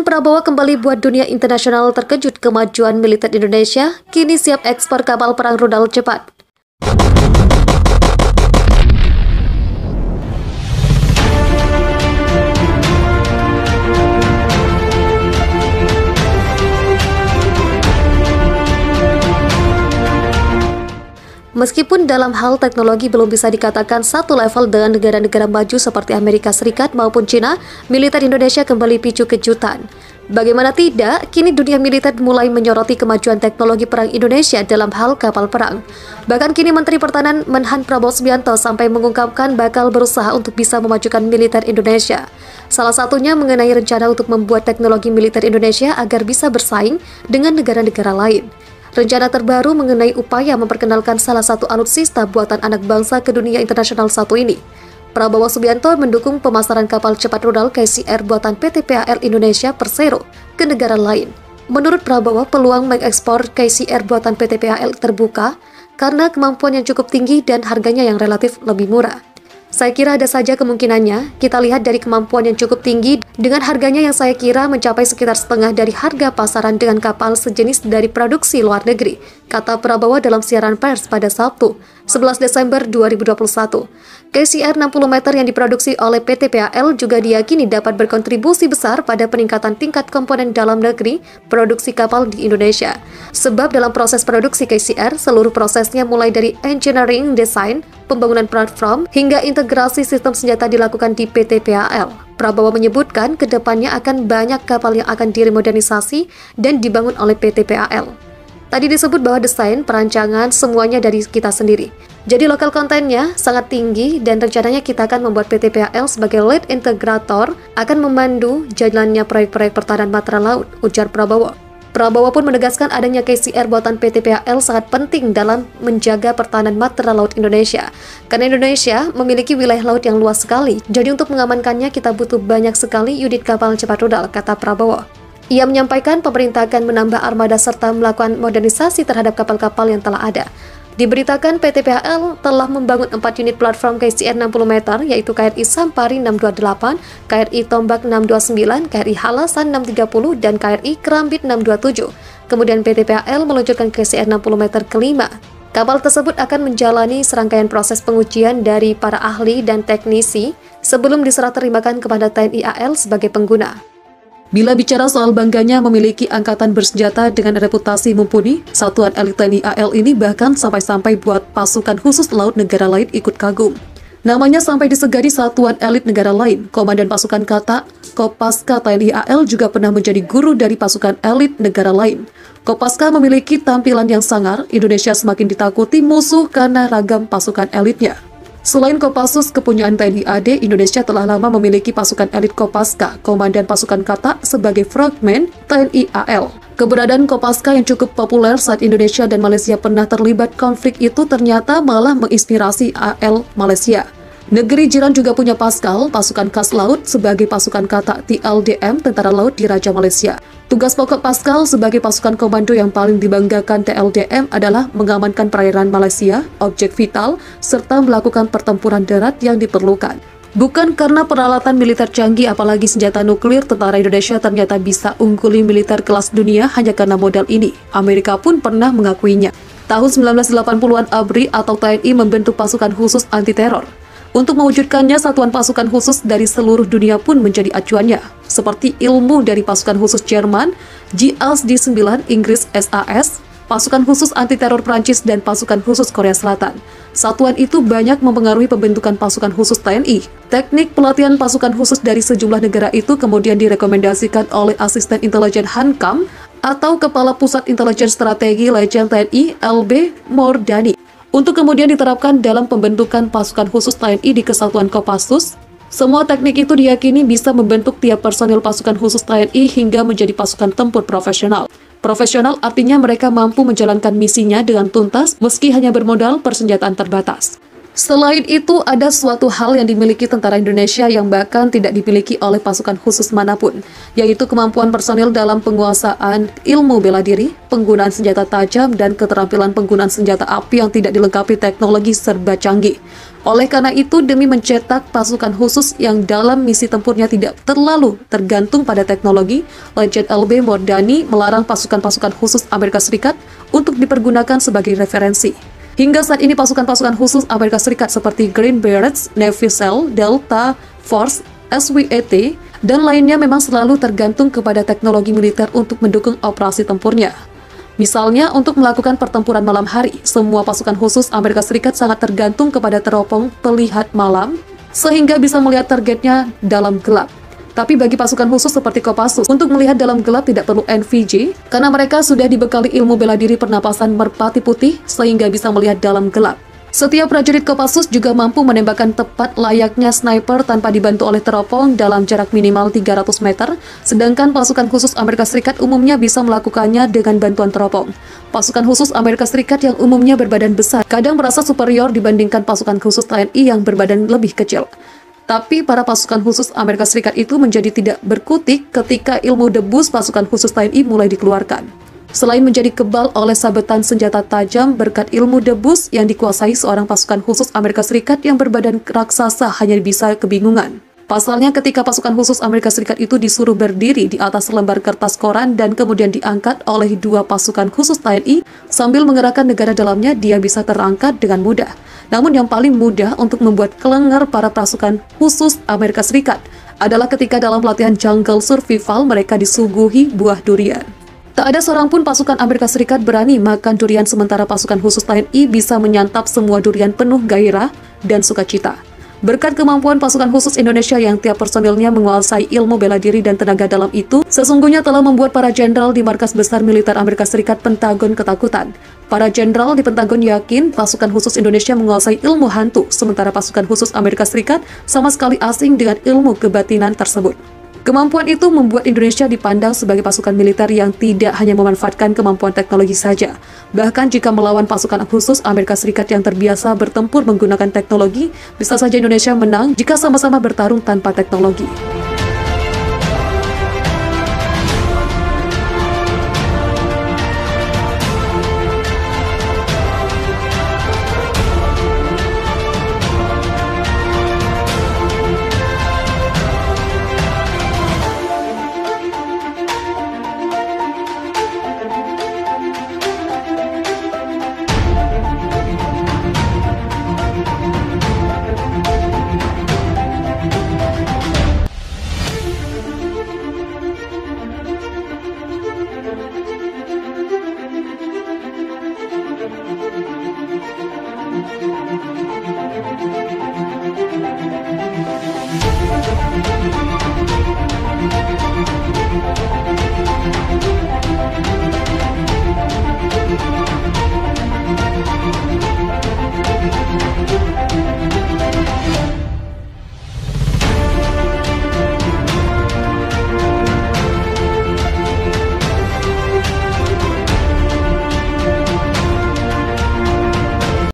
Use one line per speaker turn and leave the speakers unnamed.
Prabowo kembali buat dunia internasional terkejut kemajuan militer Indonesia, kini siap ekspor kapal perang rudal cepat. Meskipun dalam hal teknologi belum bisa dikatakan satu level dengan negara-negara maju seperti Amerika Serikat maupun Cina, militer Indonesia kembali picu kejutan. Bagaimana tidak, kini dunia militer mulai menyoroti kemajuan teknologi perang Indonesia dalam hal kapal perang. Bahkan kini Menteri Pertahanan Menhan Prabowo Subianto sampai mengungkapkan bakal berusaha untuk bisa memajukan militer Indonesia. Salah satunya mengenai rencana untuk membuat teknologi militer Indonesia agar bisa bersaing dengan negara-negara lain. Rencana terbaru mengenai upaya memperkenalkan salah satu alutsista buatan anak bangsa ke dunia internasional satu ini. Prabowo Subianto mendukung pemasaran kapal cepat rudal KCR buatan PT PAL Indonesia Persero ke negara lain. Menurut Prabowo, peluang mengekspor KCR buatan PT PAL terbuka karena kemampuan yang cukup tinggi dan harganya yang relatif lebih murah. Saya kira ada saja kemungkinannya, kita lihat dari kemampuan yang cukup tinggi dengan harganya yang saya kira mencapai sekitar setengah dari harga pasaran dengan kapal sejenis dari produksi luar negeri, kata Prabowo dalam siaran pers pada Sabtu, 11 Desember 2021. KCR 60 meter yang diproduksi oleh PT PAL juga diyakini dapat berkontribusi besar pada peningkatan tingkat komponen dalam negeri produksi kapal di Indonesia. Sebab dalam proses produksi KCR, seluruh prosesnya mulai dari engineering, desain, pembangunan platform, hingga integrasi sistem senjata dilakukan di PT PAL. Prabowo menyebutkan kedepannya akan banyak kapal yang akan diremodernisasi dan dibangun oleh PT PAL. Tadi disebut bahwa desain, perancangan, semuanya dari kita sendiri. Jadi lokal kontennya sangat tinggi dan rencananya kita akan membuat PT PAL sebagai lead integrator akan memandu jalannya proyek-proyek pertahanan matra laut, ujar Prabowo. Prabowo pun menegaskan adanya KCR buatan PT PAL sangat penting dalam menjaga pertahanan matra laut Indonesia. Karena Indonesia memiliki wilayah laut yang luas sekali, jadi untuk mengamankannya kita butuh banyak sekali unit kapal cepat rudal, kata Prabowo. Ia menyampaikan pemerintah akan menambah armada serta melakukan modernisasi terhadap kapal-kapal yang telah ada. Diberitakan PT PAL telah membangun 4 unit platform KCR 60 meter, yaitu KRI Sampari 628, KRI Tombak 629, KRI Halasan 630, dan KRI Kerambit 627. Kemudian PT PAL meluncurkan KCR 60 meter kelima. Kapal tersebut akan menjalani serangkaian proses pengujian dari para ahli dan teknisi sebelum diserah terimakan kepada TNI AL sebagai pengguna. Bila bicara soal bangganya memiliki angkatan bersenjata dengan reputasi mumpuni, satuan elit TNI AL ini bahkan sampai-sampai buat pasukan khusus laut negara lain ikut kagum. Namanya sampai disegani satuan elit negara lain. Komandan pasukan Kata, Kopaska TNI AL juga pernah menjadi guru dari pasukan elit negara lain. Kopaska memiliki tampilan yang sangar, Indonesia semakin ditakuti musuh karena ragam pasukan elitnya. Selain Kopassus kepunyaan TNI AD, Indonesia telah lama memiliki pasukan elit Kopaska, komandan pasukan Kata sebagai frogman TNI AL. Keberadaan Kopaska yang cukup populer saat Indonesia dan Malaysia pernah terlibat konflik itu ternyata malah menginspirasi AL Malaysia. Negeri jiran juga punya Paskal, pasukan khas laut sebagai pasukan Kata TLDM, Tentara Laut di Raja Malaysia. Tugas pokok Paskal sebagai pasukan komando yang paling dibanggakan TLDM adalah mengamankan perairan Malaysia, objek vital, serta melakukan pertempuran darat yang diperlukan. Bukan karena peralatan militer canggih apalagi senjata nuklir, tentara Indonesia ternyata bisa ungguli militer kelas dunia hanya karena modal ini. Amerika pun pernah mengakuinya. Tahun 1980-an ABRI atau TNI membentuk pasukan khusus anti-teror. Untuk mewujudkannya, satuan pasukan khusus dari seluruh dunia pun menjadi acuannya, seperti ilmu dari pasukan khusus Jerman, GSD-9 Inggris SAS, pasukan khusus anti-teror Prancis, dan pasukan khusus Korea Selatan. Satuan itu banyak mempengaruhi pembentukan pasukan khusus TNI. Teknik pelatihan pasukan khusus dari sejumlah negara itu kemudian direkomendasikan oleh asisten intelijen Hankam atau Kepala Pusat Intelijen Strategi Legend TNI LB Mordani, untuk kemudian diterapkan dalam pembentukan pasukan khusus TNI di Kesatuan Kopassus. Semua teknik itu diyakini bisa membentuk tiap personil pasukan khusus TNI hingga menjadi pasukan tempur profesional. Profesional artinya mereka mampu menjalankan misinya dengan tuntas meski hanya bermodal persenjataan terbatas. Selain itu, ada suatu hal yang dimiliki tentara Indonesia yang bahkan tidak dimiliki oleh pasukan khusus manapun, yaitu kemampuan personil dalam penguasaan ilmu bela diri, penggunaan senjata tajam, dan keterampilan penggunaan senjata api yang tidak dilengkapi teknologi serba canggih. Oleh karena itu, demi mencetak pasukan khusus yang dalam misi tempurnya tidak terlalu tergantung pada teknologi, Letjen LB Mordani melarang pasukan-pasukan khusus Amerika Serikat untuk dipergunakan sebagai referensi. Hingga saat ini pasukan-pasukan khusus Amerika Serikat seperti Green Berets, Navy SEAL, Delta Force, SWAT, dan lainnya memang selalu tergantung kepada teknologi militer untuk mendukung operasi tempurnya. Misalnya, untuk melakukan pertempuran malam hari, semua pasukan khusus Amerika Serikat sangat tergantung kepada teropong pelihat malam, sehingga bisa melihat targetnya dalam gelap. Tapi bagi pasukan khusus seperti Kopassus, untuk melihat dalam gelap tidak perlu NVG, karena mereka sudah dibekali ilmu bela diri pernapasan merpati putih, sehingga bisa melihat dalam gelap. Setiap prajurit Kopassus juga mampu menembakkan tepat layaknya sniper tanpa dibantu oleh teropong dalam jarak minimal 300 meter, sedangkan pasukan khusus Amerika Serikat umumnya bisa melakukannya dengan bantuan teropong. Pasukan khusus Amerika Serikat yang umumnya berbadan besar, kadang merasa superior dibandingkan pasukan khusus TNI yang berbadan lebih kecil. Tapi para pasukan khusus Amerika Serikat itu menjadi tidak berkutik ketika ilmu debus pasukan khusus TNI mulai dikeluarkan. Selain menjadi kebal oleh sabetan senjata tajam berkat ilmu debus yang dikuasai seorang pasukan khusus Amerika Serikat yang berbadan raksasa hanya bisa kebingungan. Pasalnya ketika pasukan khusus Amerika Serikat itu disuruh berdiri di atas lembar kertas koran dan kemudian diangkat oleh dua pasukan khusus TNI sambil mengerahkan negara dalamnya, dia bisa terangkat dengan mudah. Namun yang paling mudah untuk membuat kelengar para pasukan khusus Amerika Serikat adalah ketika dalam pelatihan jungle survival mereka disuguhi buah durian. Tak ada seorang pun pasukan Amerika Serikat berani makan durian sementara pasukan khusus TNI bisa menyantap semua durian penuh gairah dan sukacita. Berkat kemampuan pasukan khusus Indonesia yang tiap personilnya menguasai ilmu bela diri dan tenaga dalam itu, sesungguhnya telah membuat para jenderal di markas besar militer Amerika Serikat Pentagon ketakutan. Para jenderal di Pentagon yakin pasukan khusus Indonesia menguasai ilmu hantu, sementara pasukan khusus Amerika Serikat sama sekali asing dengan ilmu kebatinan tersebut. Kemampuan itu membuat Indonesia dipandang sebagai pasukan militer yang tidak hanya memanfaatkan kemampuan teknologi saja. Bahkan jika melawan pasukan khusus Amerika Serikat yang terbiasa bertempur menggunakan teknologi, bisa saja Indonesia menang jika sama-sama bertarung tanpa teknologi.